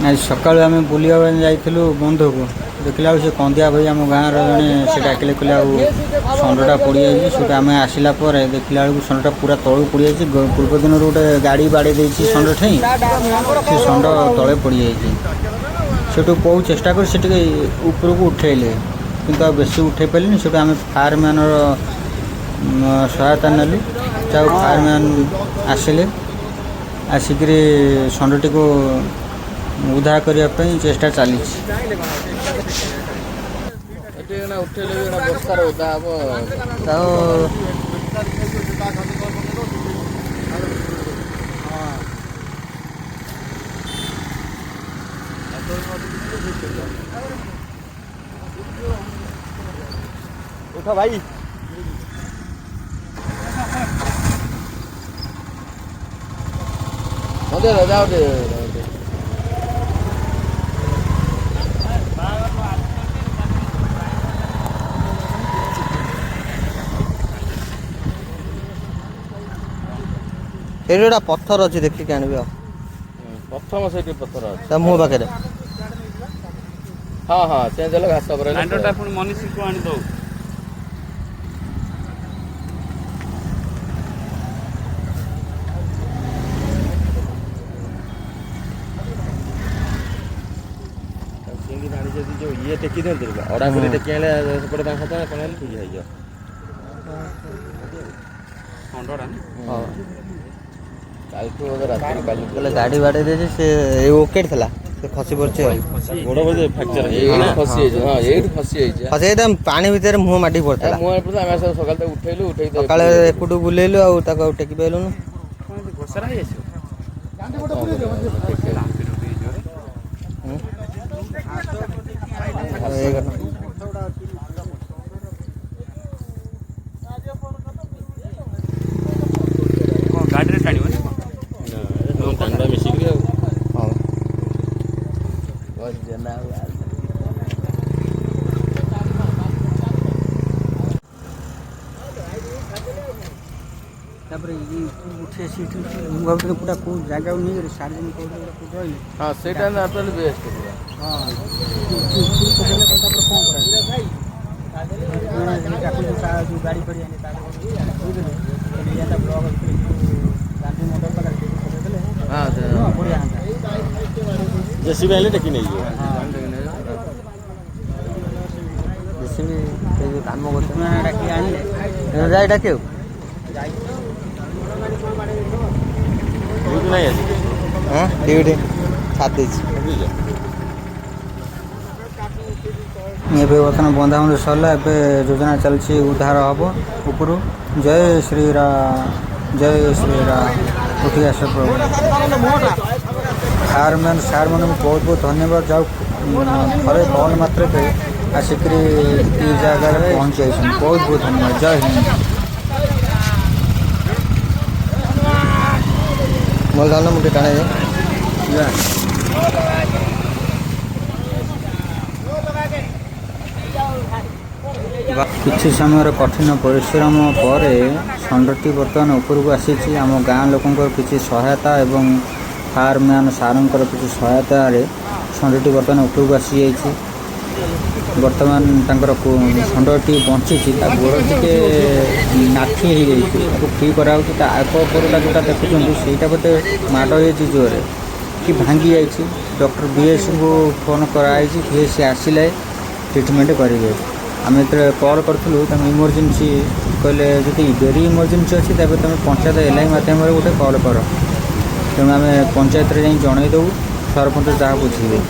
आज सकाल आम बुलिया जाइलु बंध को देखला से कंदिया भाई आम गाँव जड़े से डाकिले कहले षंडटा पड़ जाए आम आसला देखला बेलू षंडटा पूरा तलू पड़ जाए पूर्व दिन गोटे गाड़ी बाड़े षंड ठाई से षंड तले पड़ जाए से बहुत चेष्टा कर ऊपर को उठेले कि बेसी उठे पारे से आम फायर मैन सहायता नेलु फायर मैन आसिले आसिक षंडटी को उद्धार करने चेष्टा चली उठा भाई जाओ दे गोटा पत्थर अच्छी देखिक आनबी प्रथम से पत्थर ता मुह पाखे हाँ हाँ चेंज है घास मनीष को आनी दो जो ये टेकी दिखते अड़ा कर टेकी आने सेपटे हाथ कौन ठीक है गाड़ी बाड़े दे से ओके थला से खसी पड़ছে गोड़ बजे फ्रैक्चर खसी हां एट खसी खसी त पानी भीतर मुंह माटी पड़तला मुंह पड़ता हम सकाल तक उठैलु सकाल एकुटू बुलेलु आ ताको टेकी बेलु न घोसरा है गाड़ी टाणी टांगा मिसिक उठे सीट भाव पूरा कौ जगह नहीं सार्वजनिक रही हाँ से बेस्ट हाँ गाड़ी कर जेसीबी आइले टेकी नहीं जेसीबी काम करते जाए डाके हाँ ड्यूटी छाद बर्तमान बंधाबंधी सरला योजना चलती उद्धार हम ऊपर जय श्री राम उठी आस प्रभु फायरमैन सार मान बहुत बहुत धन्यवाद जाओ थे कल मात्र आसिक जगह पहुँच बहुत बहुत धन्यवाद जय हिंद मोल धान मुझे टाणे किछि समय कठिन परिश्रम पर षंडटी बर्तमान ऊपर को आसी आम गाँ लोक किसी सहायता एवं फायरमैन सारंकर किसी सहायता षंडटी बर्तमान ऊपर को आसी जाइए बर्तमान षंडटी बंची गोड़ टे नाठी हो ठीक कराऊँ आगपरटा जोटा देखुं से बोलते माड़ हो जोरे कि भांगी जाइए डॉक्टर बीएस को फोन कराई बीएस आसिले ट्रिटमेंट करेंगे आम जो कल करूँ इमरजेंसी कहले जी वेरी इमरजेंसी अच्छी तेज तुम पंचायत एल आई मध्यम गोटे कल कर तेणु आम पंचायत जनईदेव सरपंच जहाँ बुझे।